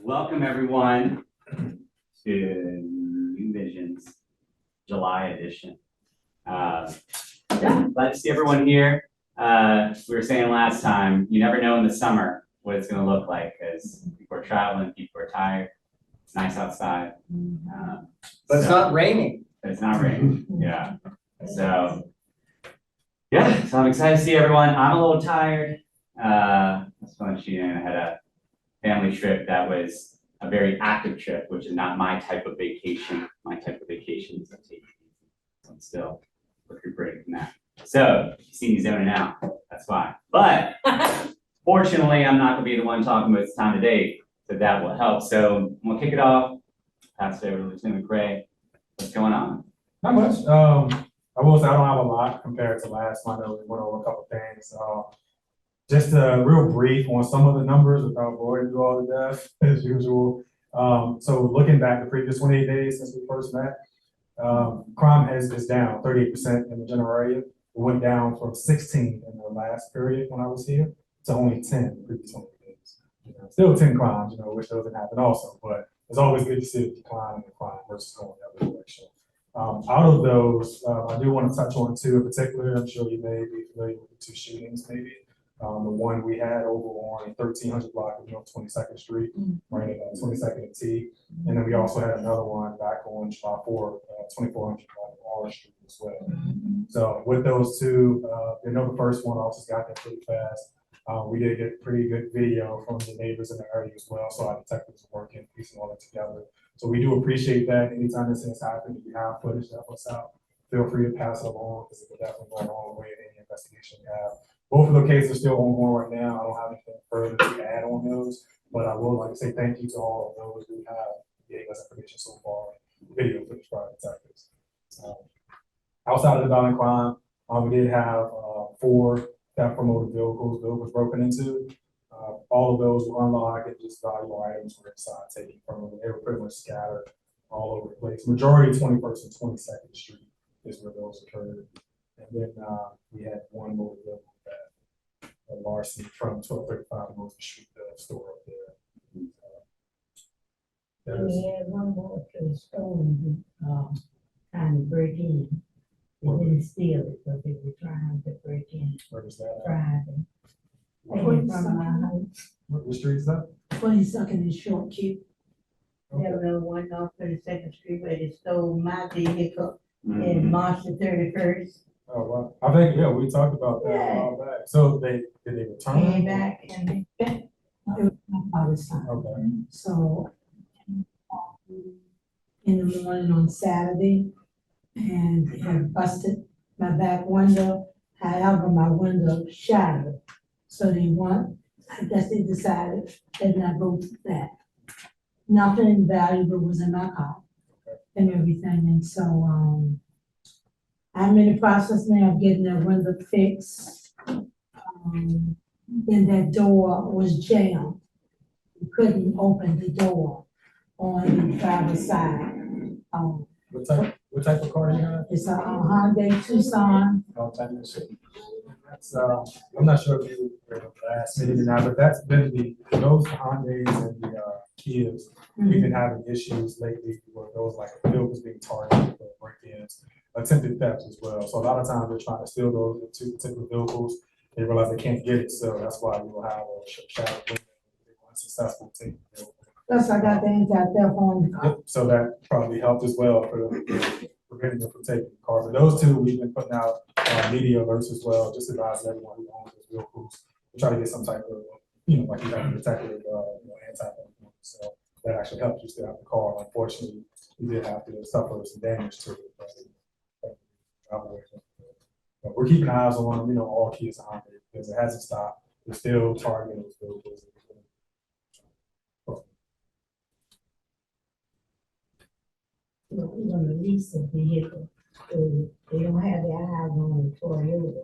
Welcome everyone to New Visions July edition. Yeah, glad to see everyone here. We were saying last time, you never know in the summer what it's going to look like because people are traveling, people are tired. It's nice outside. But it's not raining. It's not raining. Yeah. So I'm excited to see everyone. I'm a little tired. It's fun. She and I had a family trip that was a very active trip, which is not my type of vacation. My type of vacation is to take it easy. So I'm still recuperating from that. So you see me zoning out, that's why. But fortunately, I'm not gonna be the one talking about it's time to date, so that will help. So I'm gonna kick it off. Pass it over to Lieutenant McRae. What's going on? Not much. I will say I don't have a lot compared to last month. We went over a couple things. Just a real brief on some of the numbers without boring you all to death as usual. So looking back the previous 28 days since we first met, crime is down 38% in the general area. It went down from 16 in the last period when I was here to only 10 in the previous 28 days. Still 10 crimes, wish those didn't happen also, but it's always good to see a decline in the crime versus going the other direction. Out of those, I do want to touch on two in particular. I'm sure you may be familiar with the two shootings maybe. The one we had over on 1300 block of North 22nd Street, right at 22nd and T. And then we also had another one back on July 4, 2400 block of R Street as well. So with those two, the first one also got there pretty fast. We did get pretty good video from the neighbors in the area as well. So our detectives are working, piecing all that together. So we do appreciate that. Anytime this has happened, if you have footage that puts out, feel free to pass it along because it could definitely go a long way in any investigation you have. Both of the cases are still ongoing right now. I don't have anything further to add on those, but I would like to say thank you to all of those who have gave us information so far, video footage for our detectives. Outside of the violent crime, we did have 4 theft from motor vehicles broken into. All of those were unlocked and just valuable items were inside taken from them. They were pretty much scattered all over the place. Majority 21st and 22nd Street is where those occurred. And then we had one motor vehicle that a larceny from 1235 North Street store up there. We had one more to the store trying to break in. They didn't steal it, but they were trying to break in Where was that? Friday. Taken from my house. What street is that? 22nd and Short Q. Okay. There was one off 32nd Street where they stole my vehicle in March the 31st. Oh wow! I think we talked about that a while back. So did they return? Came back and they it was my father's time. Okay. So in the morning on Saturday, and had busted my back window. However, my window shattered. So I guess they decided they'd not go to that. Nothing valuable was in my car and everything. And so I'm in the process now of getting that window fixed. Then that door was jammed. You couldn't open the door on the driver's side. What type of car do you have? It's a Hyundai Tucson. Oh, type of shit. That's I'm not sure if you were the last meeting or not, but that's been those Hyundais and the Kias. We've been having issues lately where those like vehicles being targeted for break-ins, attempted thefts as well. So a lot of times they're trying to steal those two particular vehicles. They realize they can't get it, so that's why you will have a shadow window. Unsuccessful taking the vehicle. Plus I got the anti-theft on the car. Yep, so that probably helped as well for preventing them from taking cars. And those two, we've been putting out media alerts as well, just advising everyone who owns those vehicles to try to get some type of, like you have a protective, anti-theft. So that actually helps you stay out the car. Unfortunately, we did have to suffer some damage to it. But we're keeping eyes on them, all kids on it because it hasn't stopped. We're still targeting those vehicles. We're gonna lease a vehicle. They don't have their eyes on the Toyota.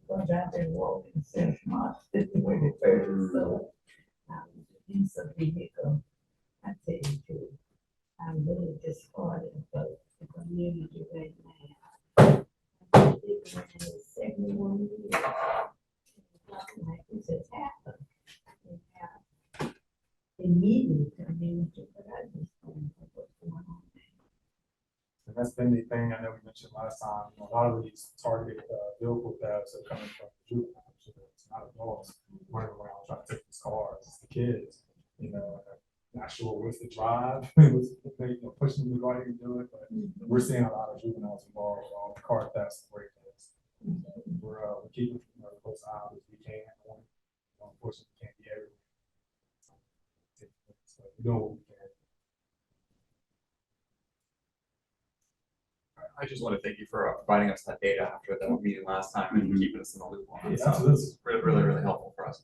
Because I've been walking since March 21st, so lease a vehicle. I tell you too, I'm really disappointed, but the community right now. It's been 71 years. Nothing like this has happened. immediately come in to what I just told what's going on. And that's been the thing, I know we mentioned last time, a lot of these targeted vehicle thefts are coming from juveniles. So it's not adults running around trying to take these cars, it's the kids, not sure what's the drive, what's, pushing them to go ahead and do it, but we're seeing a lot of juveniles involved, car thefts and break-ins. We're keeping the close eye as we can. Unfortunately, we can't be everywhere. So we know what we can. I just want to thank you for providing us that data after the meeting last time and keeping us in the loop on it. Yeah, absolutely. This is really helpful for us.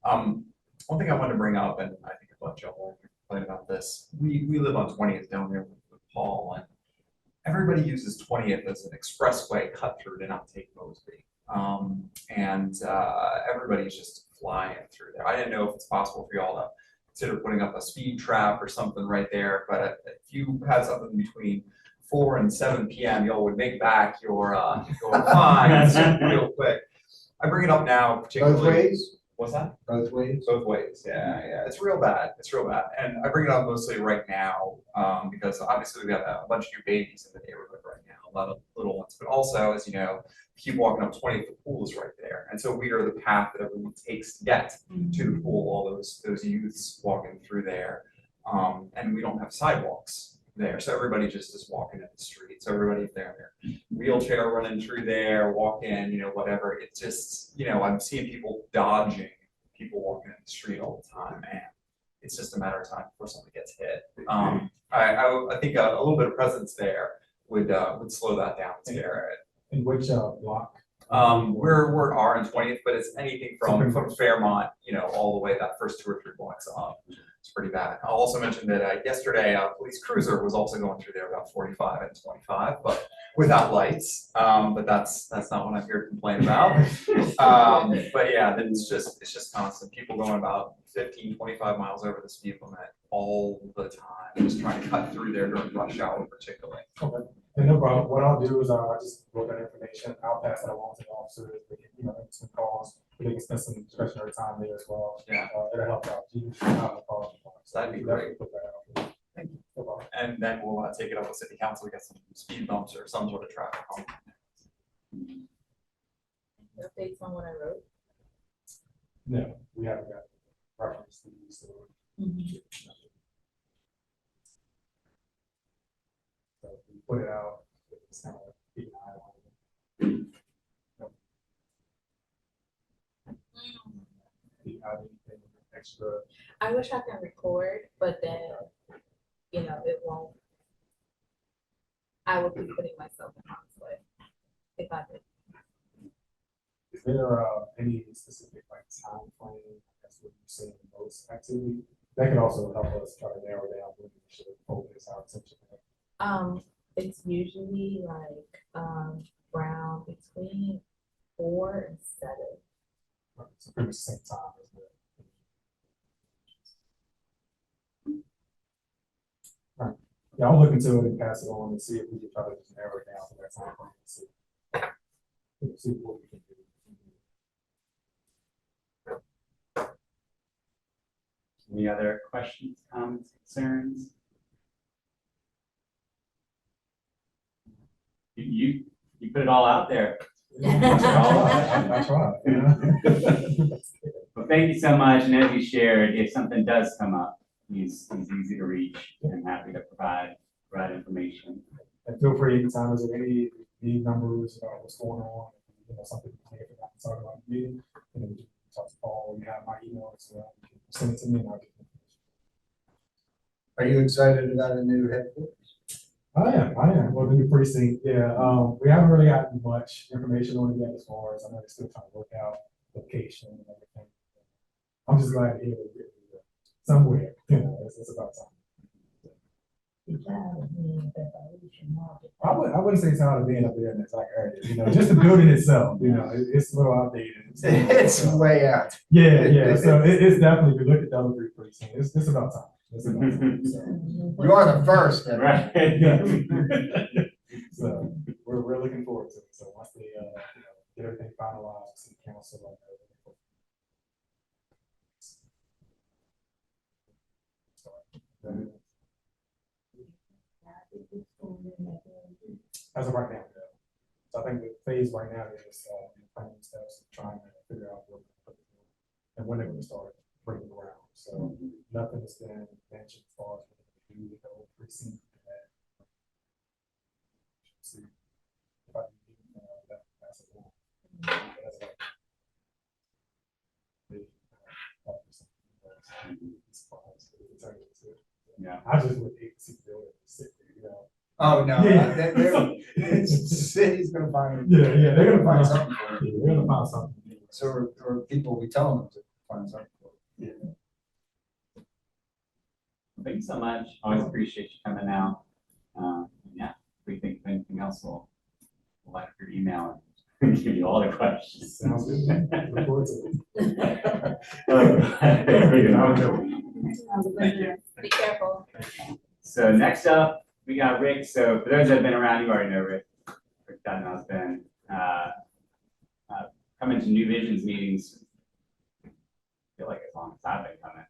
One thing I wanted to bring up, and I think a bunch of y'all complain about this. We live on 20th down there with Paul, and everybody uses 20th as an expressway cut through to not take Mosby. Everybody's just flying through there. I didn't know if it's possible for y'all to consider putting up a speed trap or something right there, but if you had something between 4 and 7 p.m., y'all would make back your fines real quick. I bring it up now, particularly. Both ways? What's that? Both ways? Both ways, yeah, it's real bad, and I bring it up mostly right now, because obviously we have a bunch of new babies in the neighborhood right now, a lot of little ones, but also, as you know, keep walking up 20th, the pool is right there, and so we are the path that everyone takes to get to the pool, all those youths walking through there, and we don't have sidewalks there, so everybody just is walking in the street, so everybody's there, wheelchair running through there, walking, whatever, it just, I'm seeing people dodging people walking in the street all the time, and it's just a matter of time before somebody gets hit. I think a little bit of presence there would slow that down, scare it. In which block? We're R and 20th, but it's anything from Fairmont, all the way that first 2 or 3 blocks up. It's pretty bad. I'll also mention that yesterday a police cruiser was also going through there about 45 and 25, but without lights. But that's not what I'm here to complain about. But yeah, it's just constant. People going about 15, 25 miles over the speed limit all the time, just trying to cut through there during rush hour particularly. Okay. And no problem. What I'll do is I'll just wrote that information. I'll pass that along to the officers. They can, make some calls. They can spend some discretionary time there as well. Yeah. It'll help out. You can have a call. So that'd be great. Put that out. Thank you. No problem. And then we'll take it up with city council, get some speed bumps or some sort of traffic calm. Updates on what I wrote. No, we haven't got reference to these. So we put it out. It's kind of keep an eye on it. Do you have anything extra? I wish I could record, but then, it won't. I would be putting myself in harm's way if I did. Is there any specific time frame that's what you say the most activity? That can also help us try to narrow down when we should focus our attention. It's usually around between 4 and 7. So pretty much the same time as well. All right. Yeah, I'll look into it and pass it on and see if we can try to just narrow it down for that time frame and see what we can do. Any other questions, comments, concerns? You put it all out there. I try. Well, thank you so much. And as you shared, if something does come up, he's easy to reach and happy to provide information. And feel free anytime, is there any need numbers about what's going on, something we can talk about in the meeting, and then we can talk to Paul, you have my email as well, you can send it to me and I'll get it. Are you excited about a new headquarters? I am. Well, the new precinct, yeah. We haven't really gotten much information on it yet as far as I know they're still trying to work out location and everything. I'm just glad to hear it somewhere, it's about time. I wouldn't say tired of being up there in that like area, just the building itself, it's a little outdated. It's way out. Yeah. So it's definitely, if you look at the other 3 precincts, it's about time. It's about time. So. You are the first. Right. Yeah. So we're looking forward to it. So once they get everything finalized, city council, start. As of right now, yeah. So I think the phase right now is planning steps, trying to figure out what and when they're going to start breaking ground. So nothing has been mentioned as far as what they do with the whole precinct. See if I can do that as a whole. Yeah. I just would hate to see the building sit there, you know. Oh, no, Yeah. city's gonna find. Yeah, They're gonna find something. Yeah, they're gonna find something. So, or people will be telling them to find something. Yeah. Thanks so much. Always appreciate you coming out. Yeah, if we think of anything else, we'll like your email and give you all the questions. Sounds good. Look forward to it. Thank you. Be careful. So next up, we got Rick. So for those that have been around, you already know Rick. Rick Tatnall's been coming to New Visions meetings. I feel like as long as I've been coming.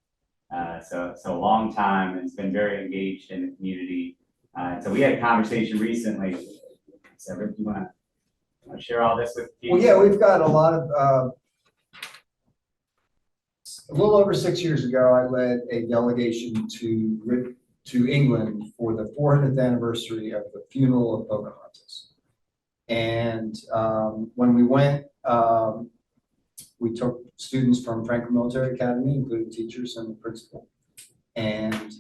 So a long time, and has been very engaged in the community. So we had a conversation recently. So Rick, you want to share all this with people? Well, yeah, we've got a lot of, a little over 6 years ago, I led a delegation to England for the 400th anniversary of the funeral of Pocahontas. And when we went, we took students from Franklin Military Academy, including teachers and the principal. And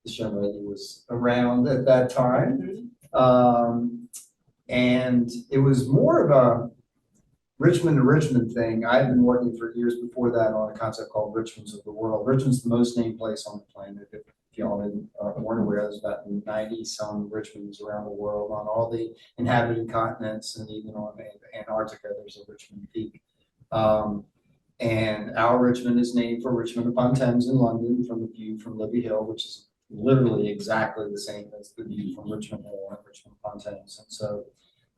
this young lady was around at that time. And it was more of a Richmond to Richmond thing. I had been working for years before that on a concept called Richmonds of the World. Richmond's the most named place on the planet. If y'all weren't aware, there's about 90 some Richmonds around the world on all the inhabited continents, and even on Antarctica, there's a Richmond peak. And our Richmond is named for Richmond upon Thames in London, from the view from Libby Hill, which is literally exactly the same as the view from Richmond Hill and Richmond upon Thames. And so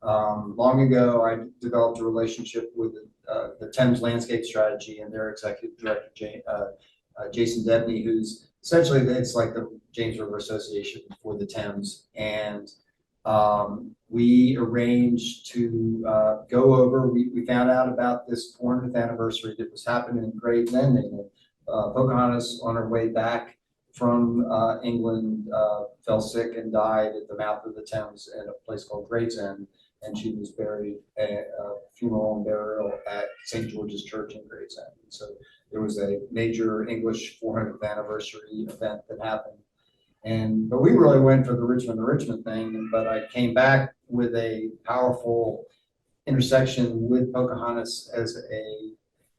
long ago, I developed a relationship with the Thames Landscape Strategy and their executive director, Jason Debney, who's essentially, it's like the James River Association for the Thames. And we arranged to go over, we found out about this 400th anniversary that was happening in Gravesend. Pocahontas, on her way back from England, fell sick and died at the mouth of the Thames at a place called Gravesend. And she was buried at a funeral and burial at St. George's Church in Gravesend. And so there was a major English 400th anniversary event that happened. But we really went for the Richmond to Richmond thing. But I came back with a powerful intersection with Pocahontas as a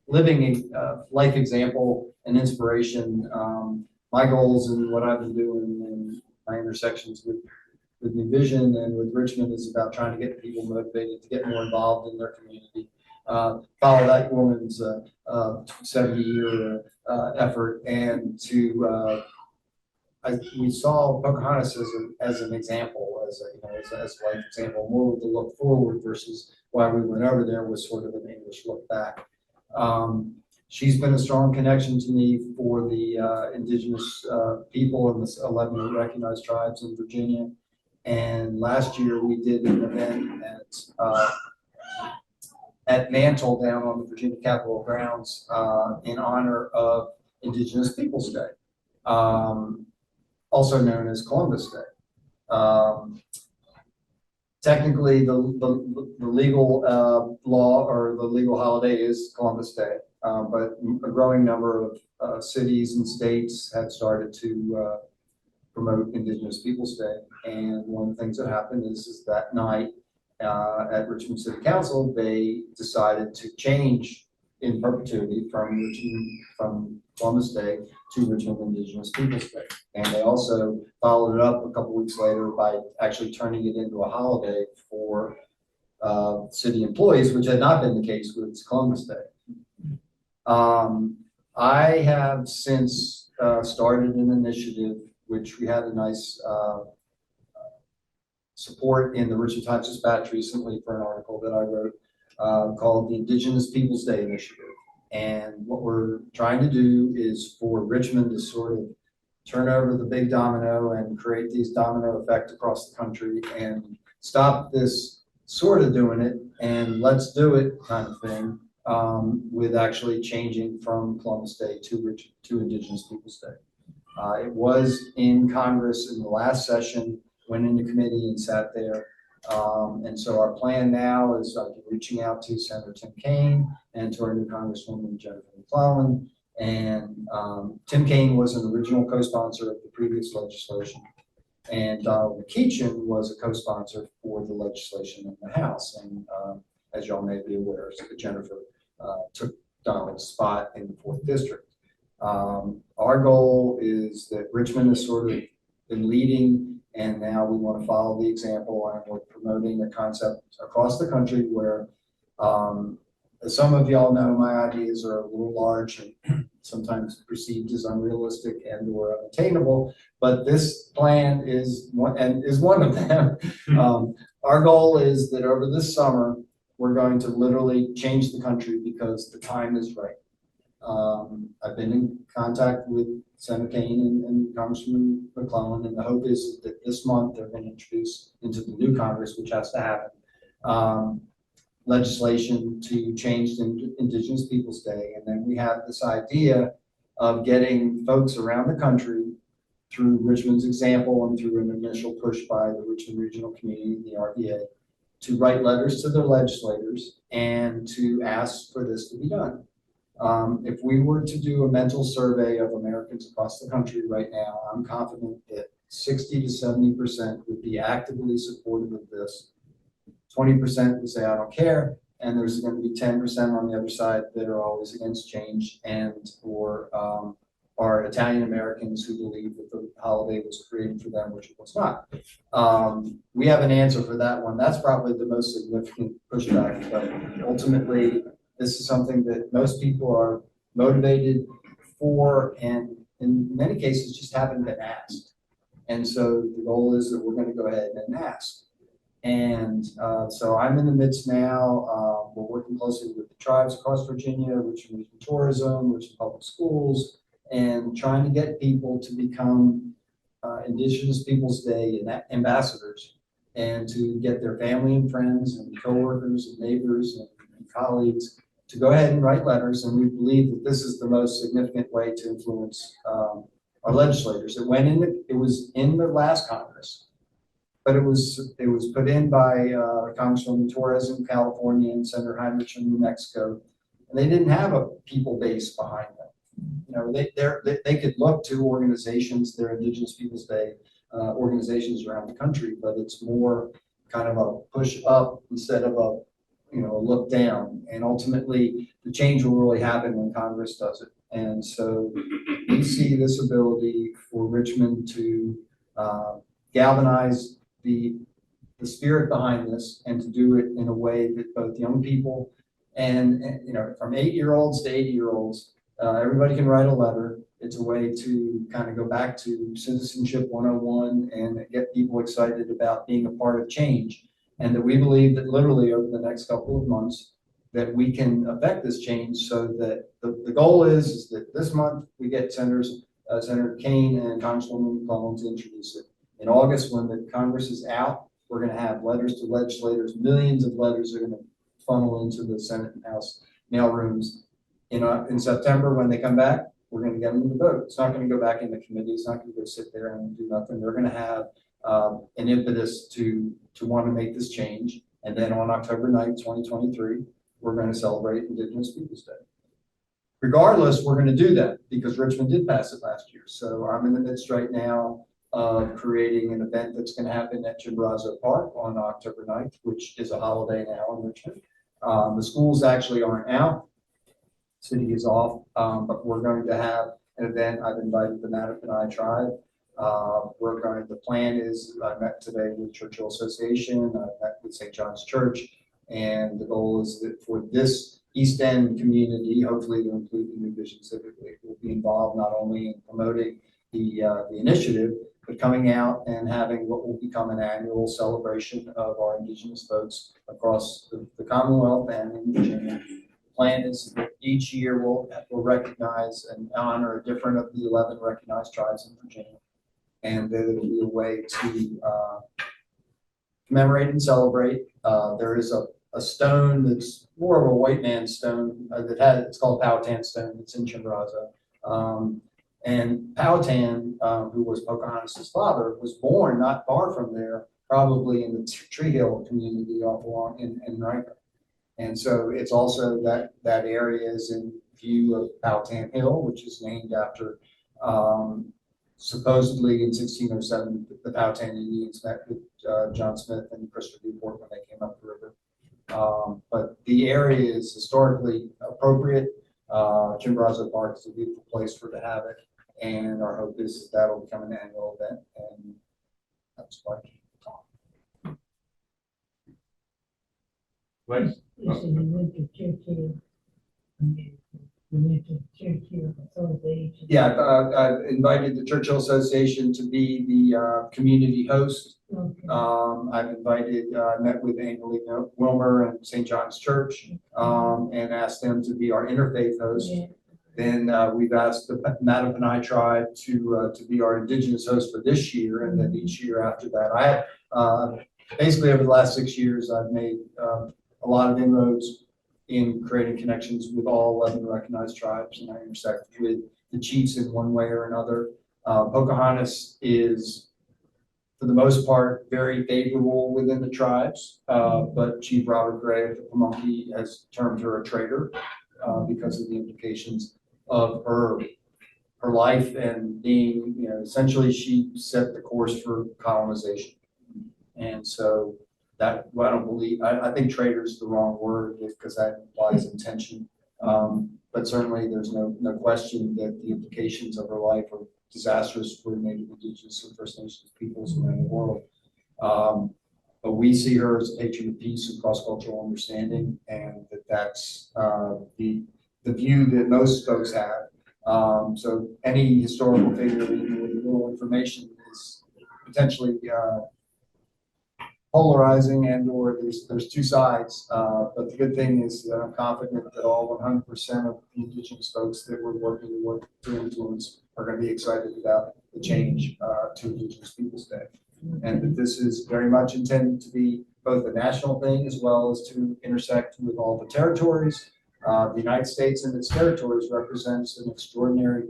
living life example and inspiration. My goals and what I've been doing and my intersections with New Vision and with Richmond is about trying to get people motivated to get more involved in their community. Follow that woman's 70-year effort, and to we saw Pocahontas as an example, as a life example, more with the look forward versus why we went over there was sort of an English look back. She's been a strong connection to me for the indigenous people and the 11 recognized tribes in Virginia. And last year we did an event at Mantle down on the Virginia Capitol grounds in honor of Indigenous Peoples Day, also known as Columbus Day. Technically, the legal law or the legal holiday is Columbus Day, but a growing number of cities and states had started to promote Indigenous Peoples Day. And one of the things that happened is that night at Richmond City Council, they decided to change in perpetuity from Columbus Day to Richmond Indigenous Peoples Day. And they also followed it up a couple weeks later by actually turning it into a holiday for city employees, which had not been the case with Columbus Day. I have since started an initiative, which we had a nice support in the Richmond Times Dispatch recently for an article that I wrote called the Indigenous Peoples Day Initiative. And what we're trying to do is for Richmond to sort of turn over the big domino and create these domino effect across the country and stop this sort of doing it and let's do it kind of thing, with actually changing from Columbus Day to Indigenous Peoples Day. It was in Congress in the last session, went into committee and sat there. And so our plan now is reaching out to Senator Tim Kaine and to our new Congresswoman Jennifer McClellan. And Tim Kaine was an original co-sponsor of the previous legislation. And Donald McKeechin was a co-sponsor for the legislation in the House. And as y'all may be aware, Jennifer took Donald's spot in the 4th District. Our goal is that Richmond has sort of been leading, and now we want to follow the example, and we're promoting the concept across the country where, as some of y'all know, my ideas are a little large and sometimes perceived as unrealistic and or unattainable, but this plan is one of them. Our goal is that over this summer, we're going to literally change the country because the time is right. I've been in contact with Senator Kaine and Congressman McClellan, and the hope is that this month they're going to introduce into the new Congress, which has to happen, legislation to change the Indigenous Peoples Day. And then we have this idea of getting folks around the country through Richmond's example and through an initial push by the Richmond Regional Community, the RVA, to write letters to their legislators and to ask for this to be done. If we were to do a mental survey of Americans across the country right now, I'm confident that 60 to 70% would be actively supportive of this. 20% would say, I don't care. And there's going to be 10% on the other side that are always against change and or are Italian Americans who believe that the holiday was created for them, which it was not. We have an answer for that one. That's probably the most significant pushback, but ultimately, this is something that most people are motivated for, and in many cases just haven't been asked. And so the goal is that we're going to go ahead and ask. And so I'm in the midst now. We're working closely with the tribes across Virginia, Richmond Tourism, Richmond Public Schools, and trying to get people to become Indigenous Peoples Day ambassadors and to get their family and friends and coworkers and neighbors and colleagues to go ahead and write letters. And we believe that this is the most significant way to influence our legislators. It was in the last Congress, but it was put in by Congresswoman Torres in California and Senator Heinrich in New Mexico, and they didn't have a people base behind them. You know, they could look to organizations, their Indigenous Peoples Day organizations around the country, but it's more kind of a push up instead of a look down. And ultimately, the change will really happen when Congress does it. And so we see this ability for Richmond to galvanize the spirit behind this and to do it in a way that both young people and from 8-year-olds to 80-year-olds, everybody can write a letter. It's a way to kind of go back to citizenship 101 and get people excited about being a part of change. And that we believe that literally over the next couple of months that we can affect this change, so that the goal is that this month we get Senator Kaine and Congresswoman McClellan to introduce it. In August, when the Congress is out, we're going to have letters to legislators. Millions of letters are going to funnel into the Senate and House mail rooms. In September, when they come back, we're going to get them to vote. It's not going to go back in the committee. It's not going to go sit there and do nothing. They're going to have an impetus to want to make this change. And then on October 9th, 2023, we're going to celebrate Indigenous Peoples Day. Regardless, we're going to do that because Richmond did pass it last year. So I'm in the midst right now of creating an event that's going to happen at Chimborazo Park on October 9th, which is a holiday now in Richmond. The schools actually aren't out. City is off, but we're going to have an event. I've invited the Mattaponi tribe. The plan is, I met today with Churchill Association, I met with St. John's Church, and the goal is that for this East End community, hopefully to include the New Vision Civic League, will be involved not only in promoting the initiative, but coming out and having what will become an annual celebration of our Indigenous folks across the Commonwealth and in Virginia. plan is that each year we'll recognize and honor a different of the 11 recognized tribes in Virginia. And that it'll be a way to commemorate and celebrate. There is a stone that's more of a white man's stone it's called Powhatan Stone. It's in Chimborazo. And Powhatan, who was Pocahontas' father, was born not far from there, probably in the Tree Hill community off along in Riker. And so it's also that area is in view of Powhatan Hill, which is named after supposedly in 1607, the Powhatan Indians met with John Smith and Christopher Newport when they came up the river. But the area is historically appropriate. Chimborazo Park is a beautiful place for to have it. And our hope is that'll become an annual event. And that's what What? You said you went to Churchill. You went to Churchill Association. Yeah, I've invited the Churchill Association to be the community host. Okay. I've invited, met with Annalie Wilmer and St. John's Church and asked them to be our interfaith host. Yeah. Then we've asked the Mattaponi tribe to be our indigenous host for this year, and then each year after that. I have basically over the last 6 years, I've made a lot of inroads in creating connections with all 11 recognized tribes, and I intersect with the chiefs in one way or another. Pocahontas is, for the most part, very favorable within the tribes, but Chief Robert Gray of the Pamunkey has termed her a traitor because of the implications of her life and being, essentially she set the course for colonization. And so that, well, I don't believe, I think traitor is the wrong word because that implies intention. But certainly there's no question that the implications of her life are disastrous for Native, Indigenous, and First Nations peoples around the world. But we see her as a patron of peace and cross-cultural understanding, and that's the view that most folks have. So any historical figure with little information is potentially polarizing, and or there's two sides. But the good thing is that I'm confident that all 100% of the Indigenous folks that we're working to influence are going to be excited about the change to Indigenous Peoples Day. And that this is very much intended to be both a national thing as well as to intersect with all the territories. The United States and its territories represents an extraordinary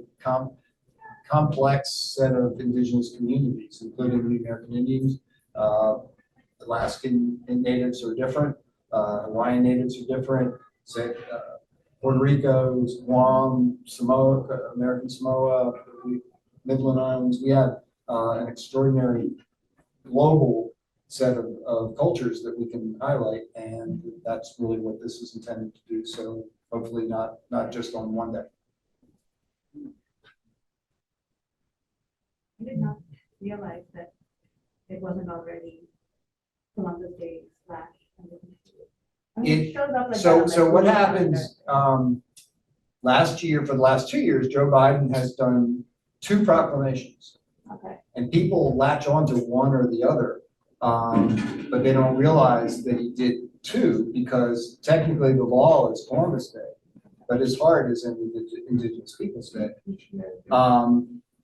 complex set of indigenous communities, including the American Indians. Alaskan natives are different. Hawaiian natives are different. Puerto Rico, Guam, Samoa, American Samoa, Midland Islands. We have an extraordinary global set of cultures that we can highlight, and that's really what this is intended to do. So hopefully not just on one day. I did not realize that it wasn't already Columbus Day / I mean, it shows up like that on, So like, what the happens, last year, for the last 2 years, Joe Biden has done 2 proclamations. Okay. And people latch on to one or the other, but they don't realize that he did 2 because technically the law is Columbus Day, but his heart is in Indigenous Peoples Day.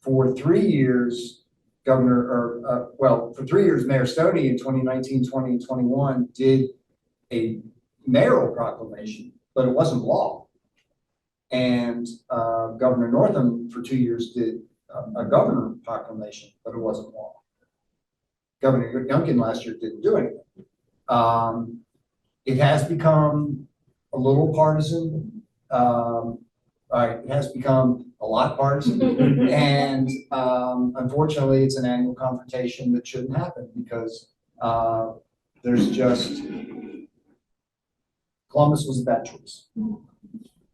For 3 years, for 3 years, Mayor Stoney in 2019, 20, and 21 did a mayoral proclamation, but it wasn't law. And Governor Northam for 2 years did a governor proclamation, but it wasn't law. Governor Youngkin last year didn't do anything. It has become a little partisan. It has become a lot partisan, and unfortunately, it's an annual confrontation that shouldn't happen because there's just Columbus was a bad choice,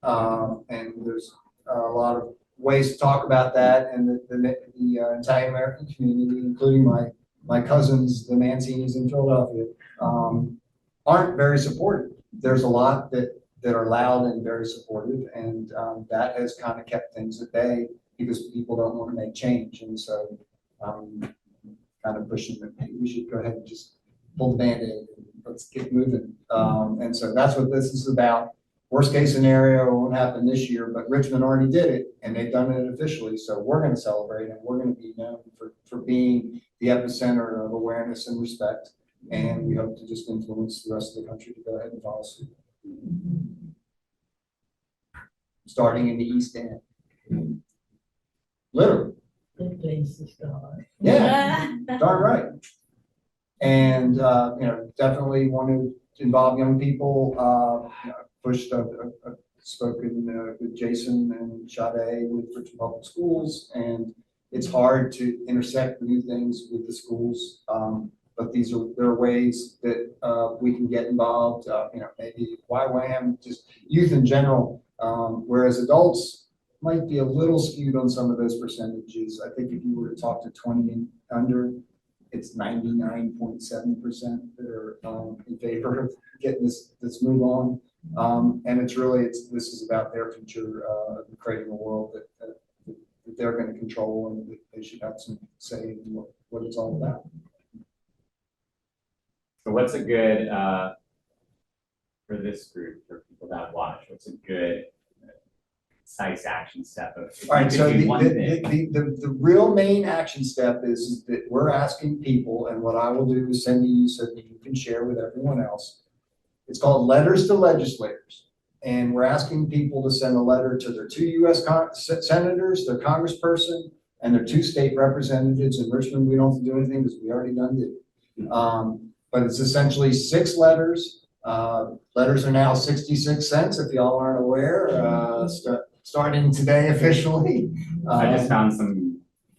and there's a lot of ways to talk about that, and the Italian American community, including my cousins, the Mancinis in Philadelphia, aren't very supportive. There's a lot that are loud and very supportive, and that has kind of kept things at bay because people don't want to make change, and so kind of pushing that maybe we should go ahead and just pull the Band-Aid and let's get moving. And so that's what this is about. Worst case scenario, it won't happen this year, but Richmond already did it and they've done it officially. So we're going to celebrate and we're going to be known for being the epicenter of awareness and respect. And we hope to just influence the rest of the country to go ahead and follow suit. Starting in the East End. Literally. Good place to start. Yeah, darn right. And, definitely want to involve young people. Pushed, spoken with Jason and Sade with Richmond Public Schools, and it's hard to intersect new things with the schools. But there are ways that we can get involved, maybe YWAM, just youth in general, whereas adults might be a little skewed on some of those percentages. I think if you were to talk to 20 and under, it's 99.7% that are in favor of getting this move on. And it's really, this is about their future, creating a world that they're going to control and that they should have some say in what it's all about. So what's a good, for this group, for people that watch, what's a good concise action step of? All right, so the the real main action step is that we're asking people, and what I will do is send to you so that you can share with everyone else. It's called Letters to Legislators. And we're asking people to send a letter to their 2 U.S. senators, their congressperson, and their 2 state representatives. In Richmond, we don't have to do anything because we already done it. But it's essentially 6 letters. Letters are now 66 cents, if y'all aren't aware, starting today officially. I just found some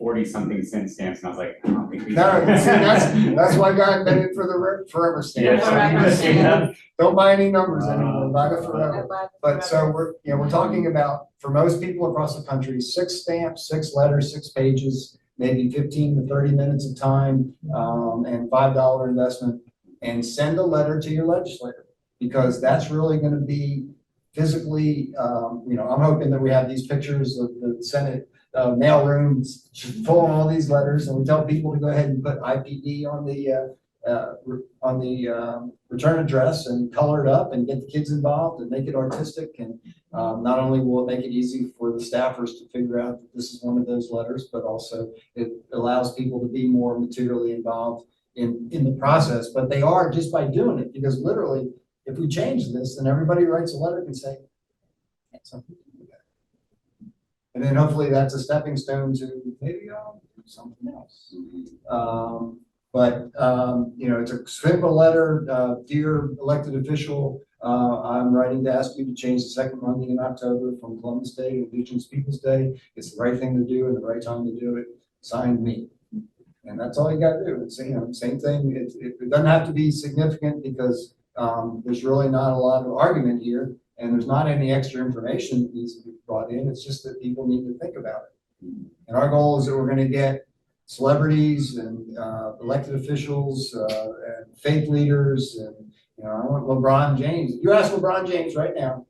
40-something cent stamps, and I was like, I don't think these No, are. see, that's why God invented for the forever stamp. Yeah. Don't buy any numbers anymore, buy the forever. But But so we're talking about, for most people across the country, 6 stamps, 6 letters, 6 pages, maybe 15 to 30 minutes of time, and $5 investment, and send a letter to your legislator, because that's really going to be physically, I'm hoping that we have these pictures of the Senate mail rooms full of all these letters, and we tell people to go ahead and put IPD on the return address and color it up and get the kids involved and make it artistic. And not only will it make it easy for the staffers to figure out that this is one of those letters, but also it allows people to be more materially involved in the process. But they are just by doing it, because literally, if we change this, then everybody writes a letter and say, something to do that. And then hopefully that's a stepping stone to maybe do something else. It's a simple letter. Dear elected official, I'm writing to ask you to change the second Monday in October from Columbus Day to Indigenous Peoples Day. It's the right thing to do and the right time to do it. Signed, me. And that's all you got to do. It's, same thing. It doesn't have to be significant, because there's really not a lot of argument here, and there's not any extra information that needs to be brought in. It's just that people need to think about it. And our goal is that we're going to get celebrities and elected officials and faith leaders, and I want LeBron James. If you ask LeBron James right now,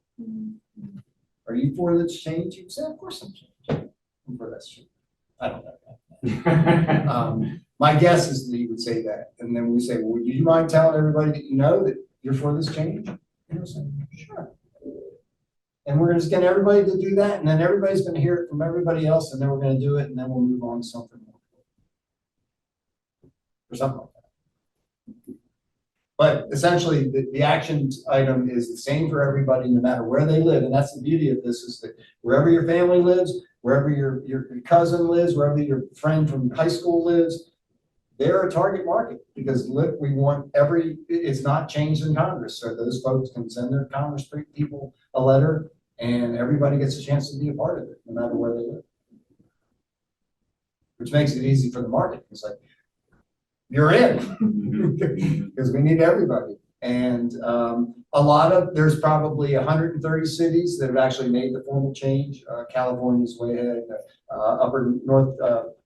are you for this change? He'd say, of course I'm for this change. I don't know that. My guess is that he would say that, and then we say, well, do you mind telling everybody that you know that you're for this change? And he'll say, sure. And we're just getting everybody to do that, and then everybody's going to hear it from everybody else, and then we're going to do it, and then we'll move on to something more. Or something like that. But essentially, the action item is the same for everybody, no matter where they live. And that's the beauty of this, is that wherever your family lives, wherever your cousin lives, wherever your friend from high school lives, they're a target market, because look, it's not changed in Congress. So those folks can send their Congress people a letter, and everybody gets a chance to be a part of it, no matter where they live. Which makes it easy for the market. It's like, you're in, because we need everybody. And there's probably 130 cities that have actually made the formal change. California's way ahead, upper north,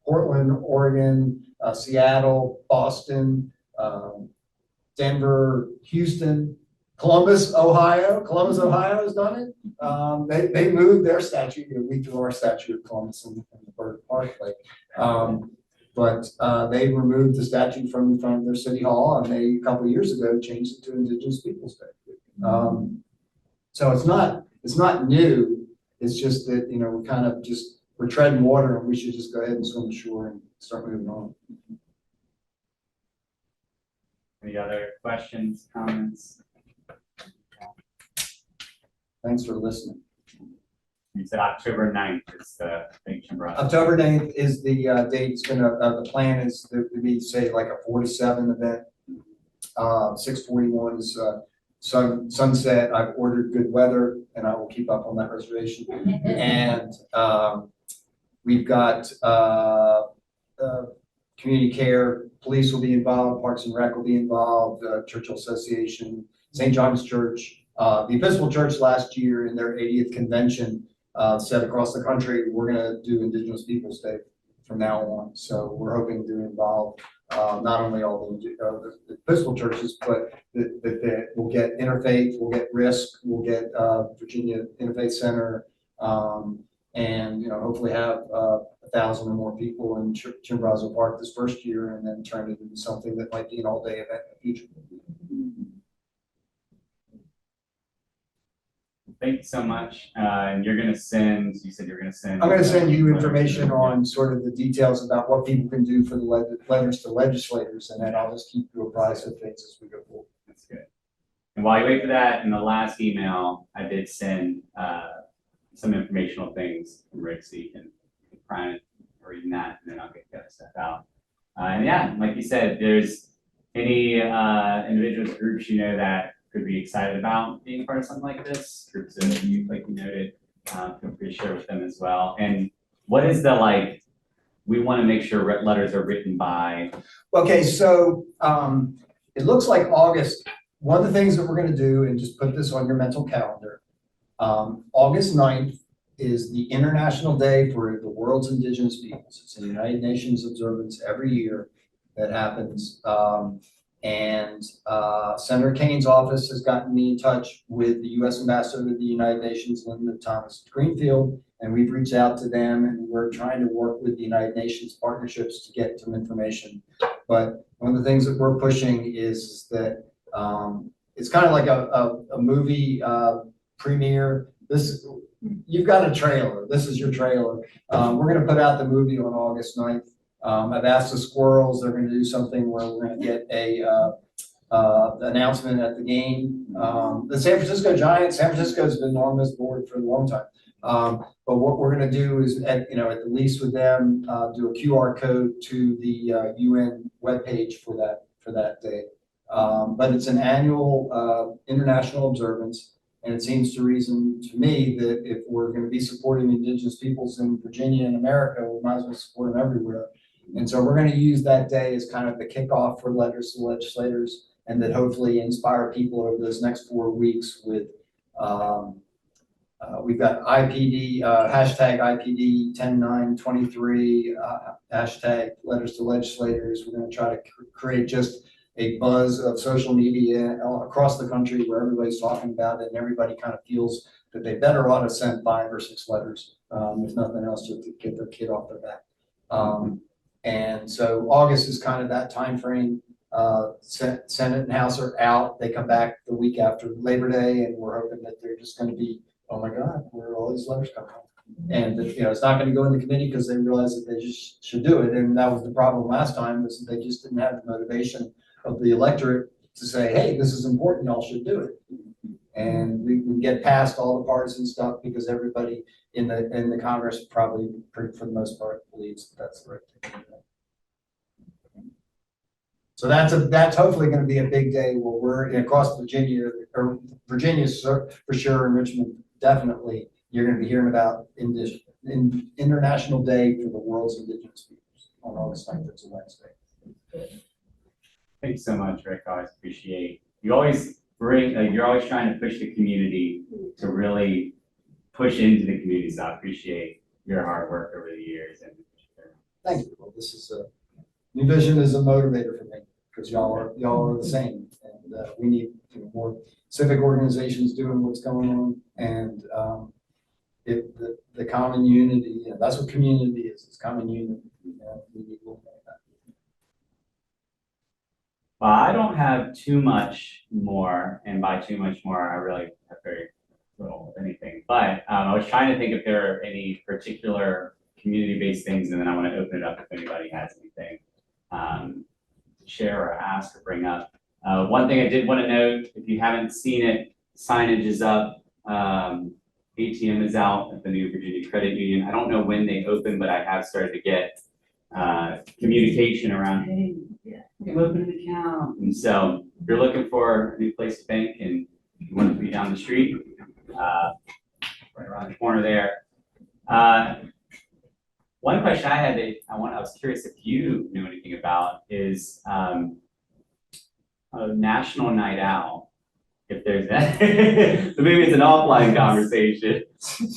Portland, Oregon, Seattle, Boston, Denver, Houston, Columbus, Ohio. Columbus, Ohio has done it. They moved their statue. We threw our statue of Columbus in the Bird Park Lake. But they removed the statue from their city hall, and they, a couple of years ago, changed it to Indigenous Peoples Day. So it's not new, it's just that, you know, we're kind of just, we're treading water and we should just go ahead and swim ashore and start moving on. Any other questions, comments? Thanks for listening. You said October 9th is the big timber. October 9th is the date. It's gonna, the plan is to be, say, like a 47 event. 6:41 is sunset. I've ordered good weather and I will keep up on that reservation. And we've got community care, police will be involved, Parks and Rec will be involved, Churchill Association, St. John's Church. The Episcopal Church last year in their 80th convention said across the country, we're gonna do Indigenous Peoples Day from now on. So we're hoping to involve not only all the Episcopal churches, but that we'll get Interfaith, we'll get RISC, we'll get Virginia Interfaith Center, and, you know, hopefully have 1,000 or more people in Chimborazo Park this first year, and then turn it into something that might be an all-day event in the future. Thank you so much. And you're gonna send, you said you're gonna send. I'm going to send you information on sort of the details about what people can do for the letters to legislators, and then I'll just keep you apprised of things as we go forward. That's good. And while you wait for that, in the last email, I did send some informational things from Rick, so you can prime it, reading that, and then I'll get the other stuff out. And yeah, like you said, there's any individuals, groups you know that could be excited about being part of something like this, groups of youth, like you noted, feel free to share with them as well. And what is the, like, we want to make sure letters are written by? Okay, so it looks like August, one of the things that we're going to do, and just put this on your mental calendar, August 9th is the International Day for the World's Indigenous Peoples. It's a United Nations observance every year that happens. And Senator Kane's office has gotten me in touch with the U.S. Ambassador to the United Nations, Linda Thomas Greenfield, and we've reached out to them, and we're trying to work with the United Nations partnerships to get some information. But one of the things that we're pushing is that it's kind of like a movie premiere. You've got a trailer. This is your trailer. We're going to put out the movie on August 9th. I've asked the squirrels, they're gonna do something where we're gonna get a announcement at the game. The San Francisco Giants, San Francisco's been on this board for a long time. But what we're gonna do is at the least with them, do a QR code to the UN webpage for that day. But it's an annual international observance. And it seems to reason to me that if we're gonna be supporting Indigenous peoples in Virginia and America, we might as well support them everywhere. And so we're going to use that day as kind of the kickoff for letters to legislators, and that hopefully inspire people over those next 4 weeks with, we've got IPD, hashtag IPD 10/9/23, hashtag letters to legislators. We're going to try to create just a buzz of social media across the country where everybody's talking about it and everybody kind of feels that they better ought to send 5 or 6 letters, if nothing else, to get their kid off their back. And so August is kind of that time frame. Senate and House are out. They come back the week after Labor Day, and we're hoping that they're just going to be, oh my God, where are all these letters coming from? And it's not going to go in the committee because they realize that they just should do it. And that was the problem last time, was that they just didn't have the motivation of the electorate to say, hey, this is important, y'all should do it. And we get past all the partisan stuff because everybody in the Congress probably, for the most part, believes that's the right thing to do. So that's hopefully going to be a big day where we're across Virginia, or Virginia for sure, and Richmond definitely. You're going to be hearing about International Day for the World's Indigenous Peoples on August 9th. It's a Wednesday. Thanks so much, Rick. I always appreciate you. Always bring, you're always trying to push the community to really push into the community. So I appreciate your hard work over the years. And thank you. Well, this is New Vision is a motivator for me because y'all are the same, and we need more civic organizations doing what's going on, and the common unity. That's what community is. It's common unity. We need more of that. I don't have too much more, and by too much more, I really have very little of anything. But I was trying to think if there are any particular community-based things, and then I want to open it up if anybody has anything to share or ask or bring up. One thing I did want to note, if you haven't seen it, signage is up. ATM is out at the New Virginia Credit Union. I don't know when they open, but I have started to get communication around, hey, I'm opening an account. And so if you're looking for a new place to bank and you want it to be down the street, right around the corner there. One question I had that I was curious if you knew anything about is a national night out. If there's that, so maybe it's an offline conversation,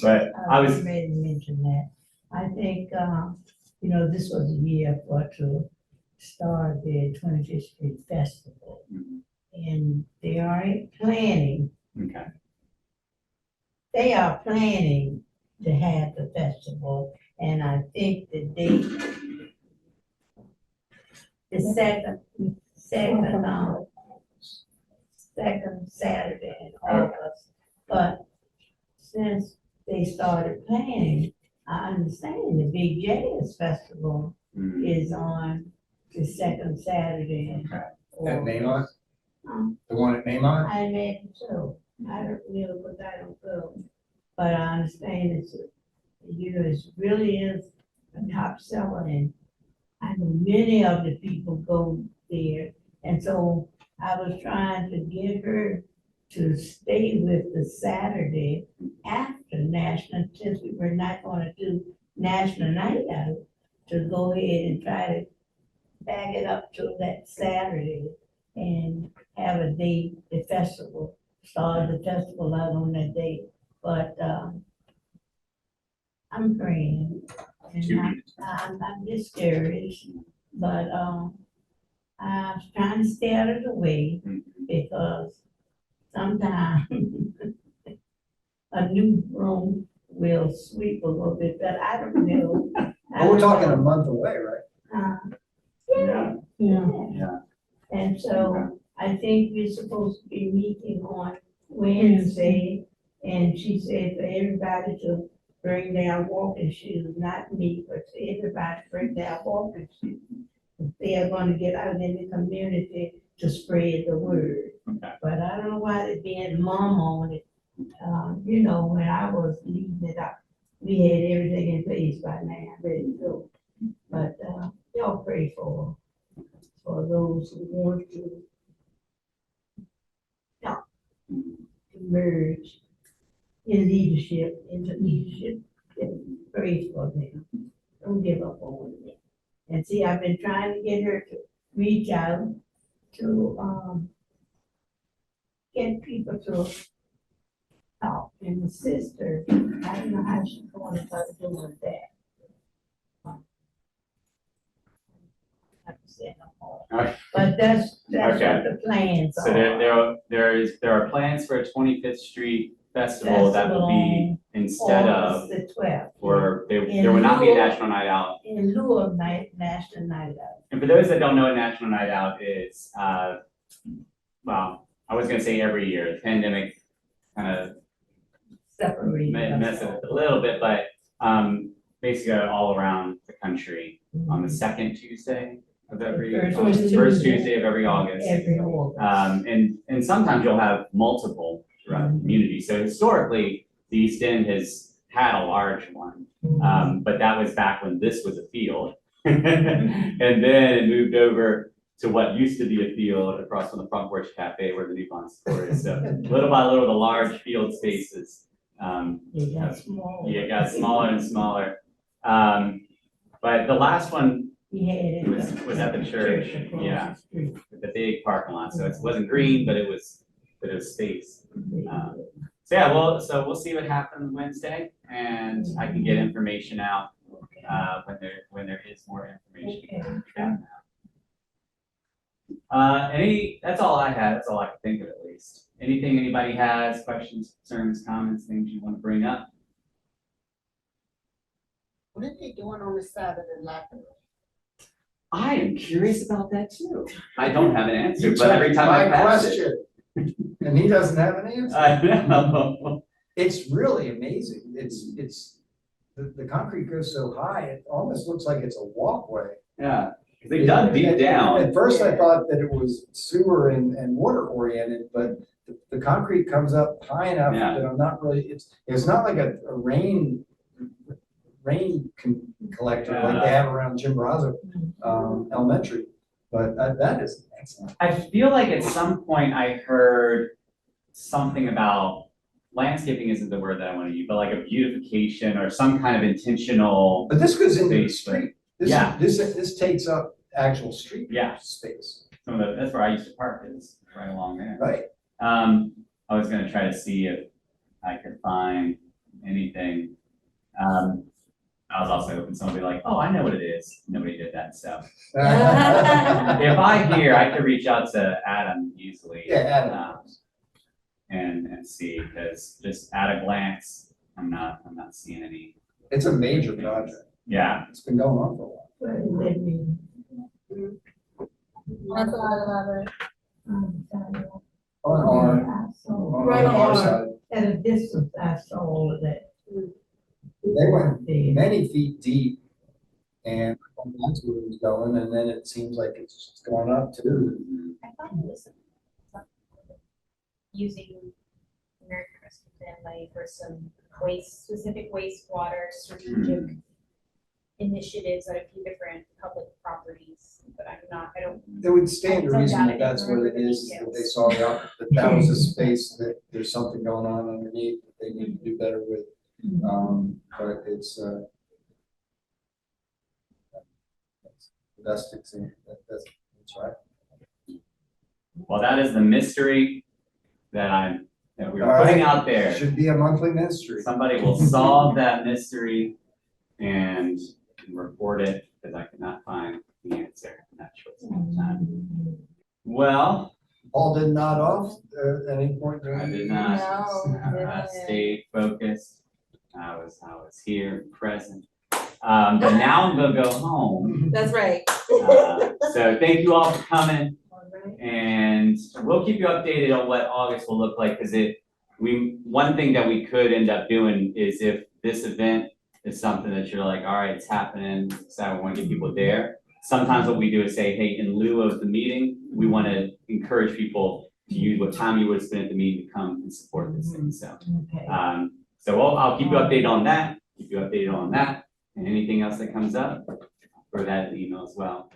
but I was. Ready to mention that. I think, this was a year to start the 25th Street Festival. And they are planning. Okay. They are planning to have the festival, and I think the date, the second Saturday in August. But since they started planning, I understand the Big Jazz Festival is on the second Saturday in At August. Neymar? The one at Neymar? I imagine so. I don't know, but I don't go. But I understand it really is a top seller, and I know many of the people go there. And so I was trying to get her to stay with the Saturday after National, since we were not gonna do National Night Out, to go ahead and try to back it up to that Saturday and have a date, the festival, start the festival out on that date. But I'm praying, and I'm discouraged, but I'm trying to stay out of the way, because sometimes a new broom will sweep a little bit, but I don't know. Well, we're talking a month away, right? Yeah. Yeah. And so I think we're supposed to be meeting on Wednesday, and she said for everybody to bring their walking shoes, not me, but for everybody to bring their walking shoes. They are gonna get out in the community to spread the word. Okay. But I don't know why they being mum on it. When I was leaving it up, we had everything in place by now, ready to go. But y'all pray for those who want to merge in leadership, into leadership. Pray for them. Don't give up on them. And see, I've been trying to get her to reach out to get people to talk and assist her. I don't know how she's going about doing that. I have to say no more. Okay. But that's Okay. what the plans are. So there are plans for a 25th Street Festival that will be instead of, August the 12th. or there will not be a National Night Out. In lieu of National Night Out. And for those that don't know what National Night Out is, well, I was gonna say every year, the pandemic kind of Separate. messed it up a little bit, but basically all around the country on the second Tuesday of every, first Tuesday of every August. Every August. And sometimes you'll have multiple throughout the community. So historically, the East End has had a large one. But that was back when this was a field. And then it moved over to what used to be a field across from the Front Porch Cafe where the new Bon store is. So little by little, the large field spaces It got smaller. it got smaller and smaller. But the last one was at the church, yeah, with the big parking lot. So it wasn't green, but it was space. So yeah, so we'll see what happens Wednesday, and I can get information out when there is more information. That's all I had. That's all I could think of at least. Anything anybody has, questions, concerns, comments, things you want to bring up? What are they doing on the side of the library? I am curious about that too. I don't have an answer, but every time I pass it. And he doesn't have an answer. I know. It's really amazing. The concrete goes so high, it almost looks like it's a walkway. Yeah, 'cause they dug deep down. At first I thought that it was sewer and water oriented, but the concrete comes up high enough Yeah. that I'm not really, it's not like a rain collector like they have around Chimborazo, Elementary, but that is excellent. I feel like at some point I heard something about landscaping isn't the word that I want to use, but like a beautification or some kind of intentional. But this goes into the Space, street. yeah. This takes up actual street Yeah. space, That's where I used to park, is right along there. right? I was gonna try to see if I could find anything. I was also hoping someone would be like, oh, I know what it is. Nobody did that, so. If I hear, I could reach out to Adam easily. Yeah, Adam. And see, because just at a glance, I'm not seeing any. It's a major project. Yeah, It's been going on for a while. Where is that meeting? That's a lot of On Right our on. side, At a distance, I saw that. they went The- many feet deep, and that's where it was going, and then it seems like it's just going up too. I thought it was using American Rescue Plan money for some specific wastewater strategic initiatives at a few different public properties, but I don't. It would stand to I reason doubt that it. that's what it is, that they saw that was a space that there's something going on underneath that they need to do better with. But it's, that's right. well, that is the mystery that we were putting out there. Should be a monthly mystery. Somebody will solve that mystery and report it, because I could not find the answer in that short amount of time. Well, Paul did nod off at any point during. I did the not. No, I didn't. stayed focused. I was here present. But now I'm gonna go home. That's right. So thank you all for coming, Alright. and we'll keep you updated on what August will look like, because one thing that we could end up doing is if this event is something that you're like, all right, it's happening, so we want to get people there. Sometimes what we do is say, hey, in lieu of the meeting, we want to encourage people to use what time you would spend at the meeting to come and support this thing, so. Okay. So I'll keep you updated on that, and anything else that comes up, for that email as well.